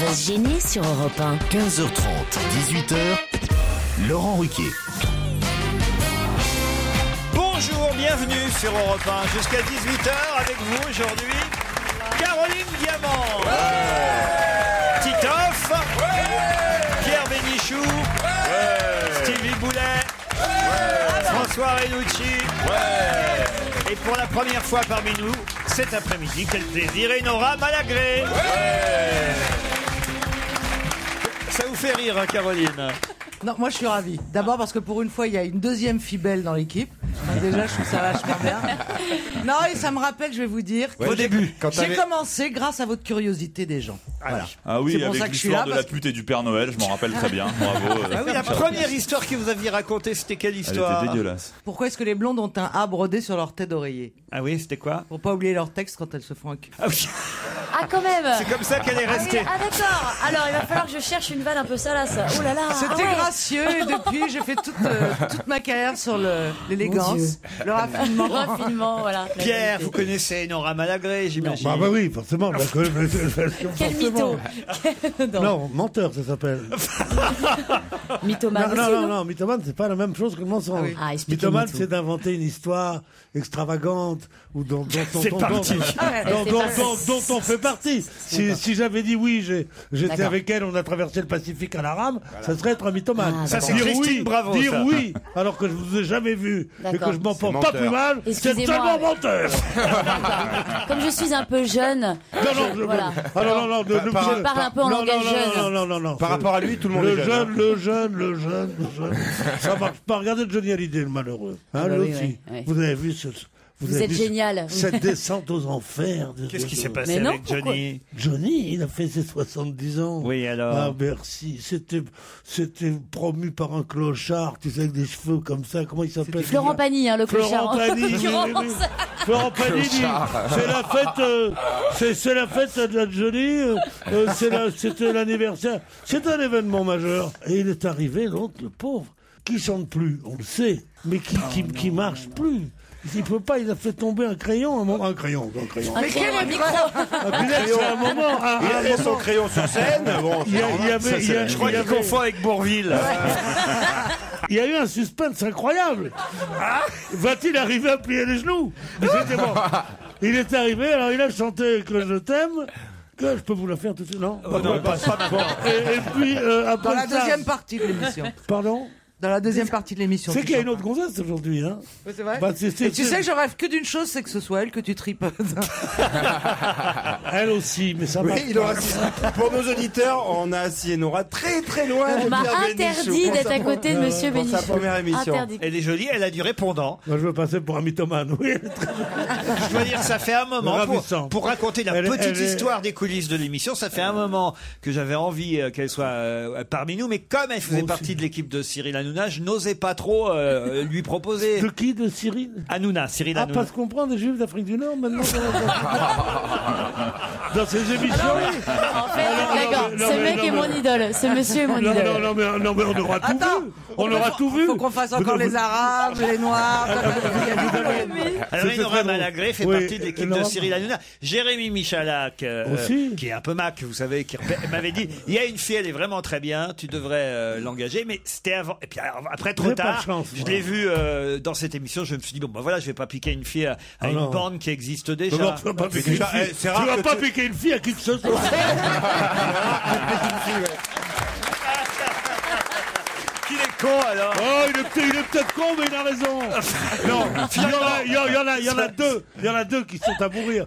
va se gêner sur Europe 1. 15h30, 18h, Laurent Ruquier. Bonjour, bienvenue sur Europe 1. Jusqu'à 18h avec vous aujourd'hui, Caroline Diamant, Titoff, Pierre Bénichou, Stevie Boulet, François Renucci. Et pour la première fois parmi nous, cet après-midi, quel plaisir, Enora Malagré. Ça vous fait rire, hein, Caroline? Non, moi je suis ravie. D'abord parce que pour une fois, il y a une deuxième fille belle dans l'équipe. Donc déjà, je trouve ça vachement bien. Non, et ça me rappelle, je vais vous dire, Au début, j'ai commencé grâce à votre curiosité des gens. Voilà. Ah oui, C'est pour avec ça que je suis l'histoire là, de la pute et du Père Noël, je m'en rappelle très bien. Bravo. Ah oui, la première histoire que vous aviez racontée, c'était quelle Elle histoire? était dégueulasse. Pourquoi est-ce que les blondes ont un A brodé sur leur tête d'oreiller? Ah oui, c'était quoi? Pour pas oublier leur texte quand elles se font un cul. Ah oui, Ah, quand même. c'est comme ça qu'elle est Ah, oui, restée. ah, d'accord. Alors, il va falloir que je cherche une vanne un peu salace. Oh là là. C'était ah ouais. gracieux et depuis j'ai fait toute ma carrière sur Mon l'élégance, Dieu. le raffinement. Raffinement, voilà. la Pierre, qualité. vous connaissez Enora Malagré, j'imagine. Bah oui, forcément. Quel mytho. Non, menteur, ça s'appelle. Mythomane Non, aussi, non, non, mythomane, c'est pas la même chose que le mensonge. Ah oui. Ah, expliquez Mythomane, mytho. c'est d'inventer une histoire extravagante ou dont C'est parti. on fait partie. Si j'avais dit oui, j'étais D'accord. avec elle, on a traversé le Pacifique à la rame, ça serait être un mythomane. Ah, Ça, c'est Dire Christine oui, Bravo, dire ça. oui, alors que je vous ai jamais vu et D'accord. que je m'en porte menteur. pas plus mal, c'est Excusez-moi, tellement mais- menteur. Comme je suis un peu jeune, voilà. Ah non, non, non, Je parle un peu en langage jeune. non. Par rapport à lui, tout le monde est jeune. Le jeune. Ça marche pas. Regardez Johnny Hallyday, le malheureux. Hein, Ah bah lui oui, aussi. oui. Vous avez vu ce... Vous avez êtes vu génial. Cette descente aux enfers. Qu'est-ce qui s'est passé Mais non, avec Johnny? Johnny, il a fait ses 70 ans. Oui, alors. À Bercy. C'était promu par un clochard, tu sais, avec des cheveux comme ça. Comment il s'appelle? Florent Pagny, hein, le Florent clochard. Pagny, oui, oui. Florent Pagny dit, c'est la fête de la Johnny, c'était l'anniversaire, c'est un événement majeur. Et il est arrivé, l'autre, le pauvre, qui chante plus, on le sait, mais qui marche plus. Il peut pas, il a fait tomber un crayon, un crayon. Mais quel est micro? C'est un moment, Il avait son crayon sur scène. Bon, il y avait, Je crois qu'il confond avec Bourville. il y a eu un suspense incroyable. Va-t-il arriver à plier les genoux? Mais c'était bon. Il est arrivé, alors il a chanté que je t'aime. Que je peux vous la faire tout de suite, non? Non, pas maintenant. Et puis après Dans la ça- deuxième partie de l'émission. Pardon? Dans la deuxième partie de l'émission. C'est tu qu'il y a une chantes. autre gonzesse aujourd'hui, hein? Oui, c'est vrai. Bah, Et tu sais que je rêve que d'une chose, c'est que ce soit elle que tu tripes. Elle aussi, mais ça marche il aura pour nos auditeurs, on a assis Enora très très loin On de m'a Pierre Bénichou interdit pour d'être sa- à côté de Monsieur pour sa Bénichou. première émission. Interdit. Elle est jolie, elle a du répondant. Moi, je veux passer pour un mythomane, oui. Je dois dire, ça fait un moment, Ravissant. pour raconter la Elle est- petite elle est- histoire des coulisses de l'émission, ça fait un moment que j'avais envie qu'elle soit parmi nous, mais comme elle faisait Moi aussi. partie de l'équipe de Cyril Hanouna, je n'osais pas trop lui proposer. De qui? De Cyril? Hanouna, Cyril Ah, Hanouna. parce qu'on prend des juifs d'Afrique du Nord maintenant dans ces émissions. En fait, non, d'accord. non, Ce mais- mec non, est mais- mon idole. Ce monsieur est mon idole. Non, mais on aura tout Attends, vu. On aura tout vu. Faut qu'on fasse encore les Arabes, les Noirs. Alors, C'était Enora très drôle. Malagré fait Oui, partie de l'équipe de Enora- Cyril Hanouna. Jérémy Michalak, Aussi. qui est un peu mac, vous savez, m'avait dit, il y a une fille, elle est vraiment très bien, tu devrais l'engager, mais c'était avant. Et puis alors, après, trop J'ai pas de tard, chance, je moi. l'ai vu dans cette émission, je me suis dit, bon, bah voilà, je vais pas piquer une fille à une non. bande qui existe Non, déjà. tu vas pas piquer une déjà, fille. c'est Tu rare vas que pas tu- piquer une fille à qui que ce soit. Qu'il est con alors. Oh, il est peut-être con, mais il a raison. Non, il y en a deux qui sont à mourir.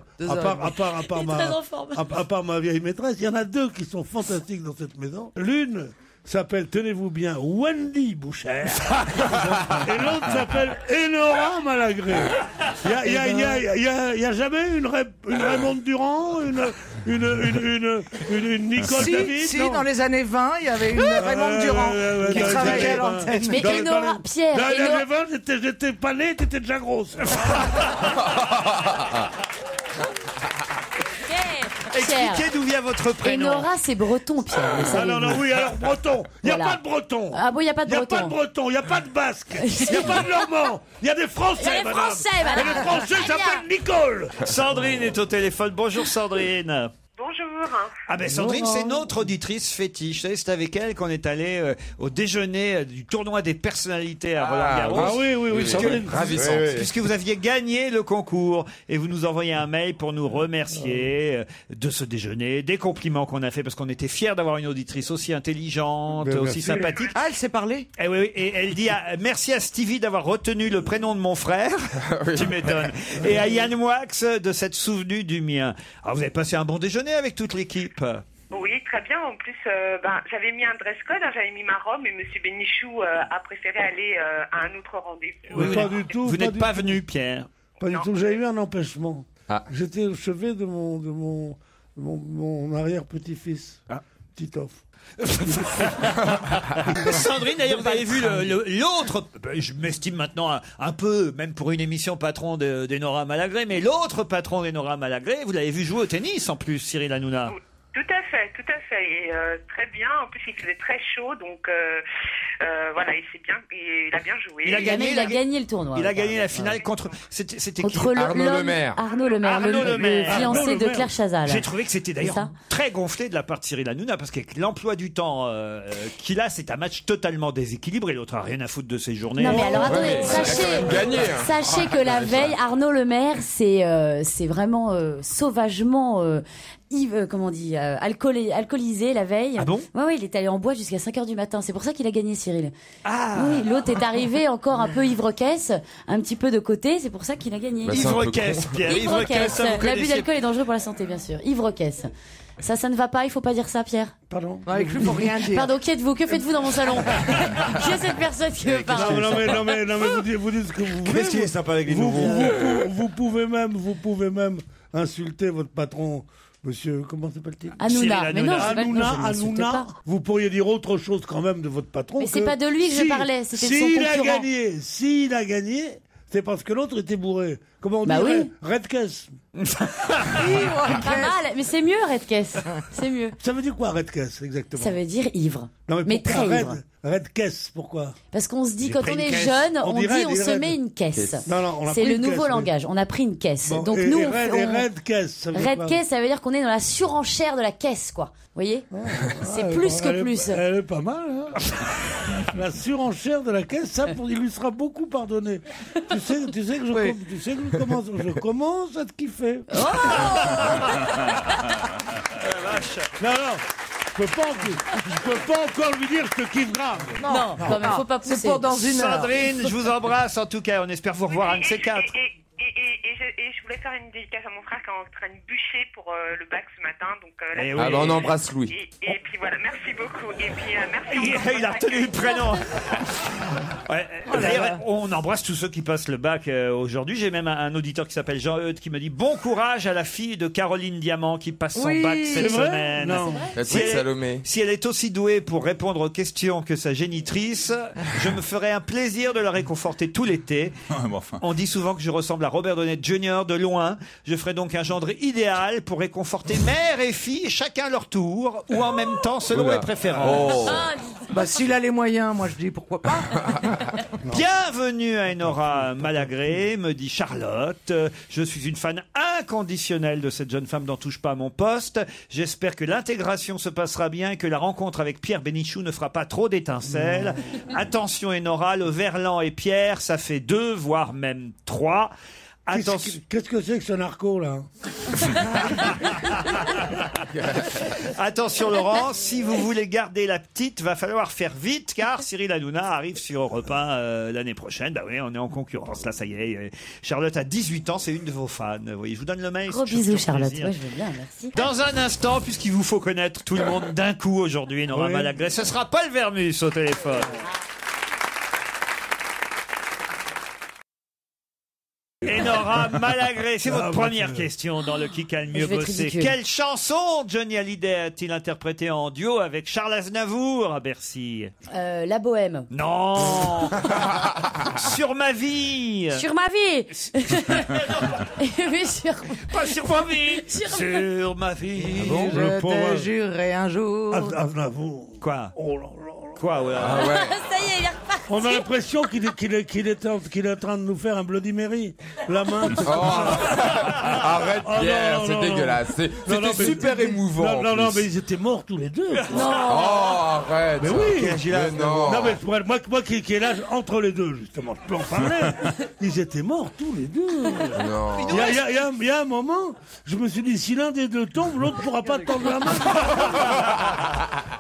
À part ma vieille maîtresse, il y en a deux qui sont fantastiques dans cette maison. L'une s'appelle, tenez-vous bien, Wendy Boucher. Et l'autre s'appelle Enora Malagré. Il y a jamais une Raymonde Durand, une Nicole David. Si, non. dans les années 20, il y avait une Raymond Durand qui dans les travaillait à années 20. l'antenne. Mais Enora, Pierre, Dans les Enora- années 20, j'étais pas né, t'étais déjà grosse. Expliquez d'où vient votre prénom. Enora, c'est breton, Pierre. le Ah savez-vous. non, oui, alors breton. Il n'y a Voilà. pas de breton. Ah bon, il n'y a pas de Il n'y a pas de breton. breton, il n'y a pas de basque, il n'y a pas de normand, il y a des français, Il y a des madame. Français, madame. Et les français Très bien. s'appellent Nicole. Sandrine est au téléphone. Bonjour Sandrine. Bonjour. Morin. Ah ben Sandrine, c'est notre auditrice fétiche. Vous savez, c'est avec elle qu'on est allé au déjeuner du tournoi des personnalités à Roland-Garros. Ah oui, Sandrine. Ravissante. Puisque vous aviez gagné le concours et vous nous envoyez un mail pour nous remercier de ce déjeuner, des compliments qu'on a fait parce qu'on était fiers d'avoir une auditrice aussi intelligente, aussi sympathique. Ah, elle sait parler. Et oui, et elle dit merci à Stevie d'avoir retenu le prénom de mon frère. Tu m'étonnes. Et à Yann Moix de s'être souvenu du mien. Alors vous avez passé un bon déjeuner avec toute l'équipe. Oui, très bien. En plus, j'avais mis un dress code, j'avais mis ma robe, et Monsieur Bénichou a préféré aller à un autre rendez-vous. Oui, pas du tout. Vous n'êtes pas venu, Pierre. Pas du tout. J'ai eu un empêchement. Ah. J'étais au chevet de mon arrière-petit-fils, Titoff. Sandrine, d'ailleurs, vous avez vu l'autre, je m'estime maintenant un peu, même pour une émission patron d'Enora Malagré, mais l'autre patron d'Enora Malagré, vous l'avez vu jouer au tennis en plus, Cyril Hanouna. Tout à fait. Et très bien. En plus, il faisait très chaud, donc voilà, et c'est bien. Et il a bien joué. Il a gagné le tournoi. Il a gagné la finale contre. C'était qui? Arnaud Lemaire, le fiancé de Claire Chazal. J'ai trouvé que c'était d'ailleurs très gonflé de la part de Cyril Hanouna, parce qu'avec l'emploi du temps qu'il a, c'est un match totalement déséquilibré. L'autre a rien à foutre de ses journées. Non mais alors attendez, sachez que la veille, Arnaud Lemaire, c'est vraiment sauvagement comment on dit, alcoolisé la veille. Ah bon? Ouais, il est allé en boîte jusqu'à 5h du matin. C'est pour ça qu'il a gagné, Cyril. Ah. Oui, l'autre est arrivé encore un peu ivre-caisse, un petit peu de côté. C'est pour ça qu'il a gagné. Ivre-caisse, Pierre. Ivre-caisse. L'abus d'alcool est dangereux pour la santé, bien sûr. Ivre-caisse. Ça ne va pas, il faut pas dire ça, Pierre. Pardon? Avec lui, faut rien dire. Pardon, qui êtes-vous? Que faites-vous dans mon salon? Qui est cette personne qui me parle? Non, mais vous dites ce que vous voulez. Qu'est-ce qui est sympa avec les nouveaux? Vous pouvez même insulter votre patron. Monsieur, comment s'appelle-t-il? Hanouna. Mais non, Hanouna, vous pourriez dire autre chose quand même de votre patron. Mais c'est pas de lui que je parlais, c'était de son concurrent. S'il a gagné, c'est parce que l'autre était bourré. Comment on dit? Oui. Red Caisse. Pas mal, mais c'est mieux, Red Caisse. C'est mieux. Ça veut dire quoi, Red Caisse, exactement? Ça veut dire ivre. Non, mais très ivre. Red Caisse, pourquoi? Parce qu'on se dit, quand on est jeune, on se met une caisse. C'est le nouveau langage. On a pris une caisse. Bon, donc nous, Red Caisse. Red Caisse, ça veut dire qu'on est dans la surenchère de la caisse, quoi. Vous voyez? C'est plus que plus. Elle est pas mal, hein. La surenchère de la caisse, ça, il lui sera beaucoup pardonné. Tu sais que je commence à te kiffer. Oh non. Je peux pas encore lui dire que je te kiffe grave. Non, quand même, faut pas pousser. C'est pour dans une heure. Sandrine, je vous embrasse en tout cas. On espère vous revoir un de ces quatre. Et je voulais faire une dédicace à mon frère qui est en train de bûcher pour le bac ce matin. Donc, on embrasse Louis. Et puis voilà, merci beaucoup. Et puis merci. Il a retenu le prénom. D'ailleurs, on embrasse tous ceux qui passent le bac aujourd'hui. J'ai même un auditeur qui s'appelle Jean-Eudes qui me dit bon courage à la fille de Caroline Diamant qui passe son bac cette semaine. Si elle est aussi douée pour répondre aux questions que sa génitrice, je me ferai un plaisir de la réconforter tout l'été. On dit souvent que je ressemble à Robert Downey Jr. de loin. Je ferai donc un gendre idéal pour réconforter mère et fille, chacun leur tour, ou en même temps selon les préférences. S'il a les moyens, moi je dis pourquoi pas. Bienvenue à Enora Malagré, me dit Charlotte. Je suis une fan inconditionnelle de cette jeune femme d'En touche pas à mon poste. J'espère que l'intégration se passera bien et que la rencontre avec Pierre Bénichou ne fera pas trop d'étincelles. Attention Enora, le Verlan et Pierre, ça fait 2, voire même 3. Qu'est-ce que c'est que ce narco, là? Attention Laurent, si vous voulez garder la petite, va falloir faire vite, car Cyril Hanouna arrive sur Europe 1 l'année prochaine. Bah oui, on est en concurrence, là, ça y est. Charlotte a 18 ans, c'est une de vos fans. Vous voyez, je vous donne le mail. Gros bisous, Charlotte. Ouais, je veux bien, merci. Dans un instant, puisqu'il vous faut connaître tout le monde d'un coup aujourd'hui, Enora Malagré, ce sera Paul Vermus au téléphone. Enora Malagré, c'est votre première question dans le Qui a le mieux bossé. Quelle chanson Johnny Hallyday a-t-il interprété en duo avec Charles Aznavour à Bercy? La Bohème. Non. Sur ma vie. Sur ma vie. Pas sur ma vie. Sur ma vie. Je te jurerai un jour. Aznavour. Quoi? Oh là là. Quoi? Ça y est, il est reparti. On a l'impression qu'il est en train de nous faire un Bloody Mary. La main. Arrête, Pierre, c'est dégueulasse. C'était super émouvant. Non, mais ils étaient morts tous les deux. Non. Oh, arrête. Mais oui. Non. Non, mais moi qui ai l'âge entre les deux, justement, je peux en parler. Ils étaient morts tous les deux. Non. Il y a un moment, je me suis dit, si l'un des deux tombe, l'autre ne pourra pas tendre la main.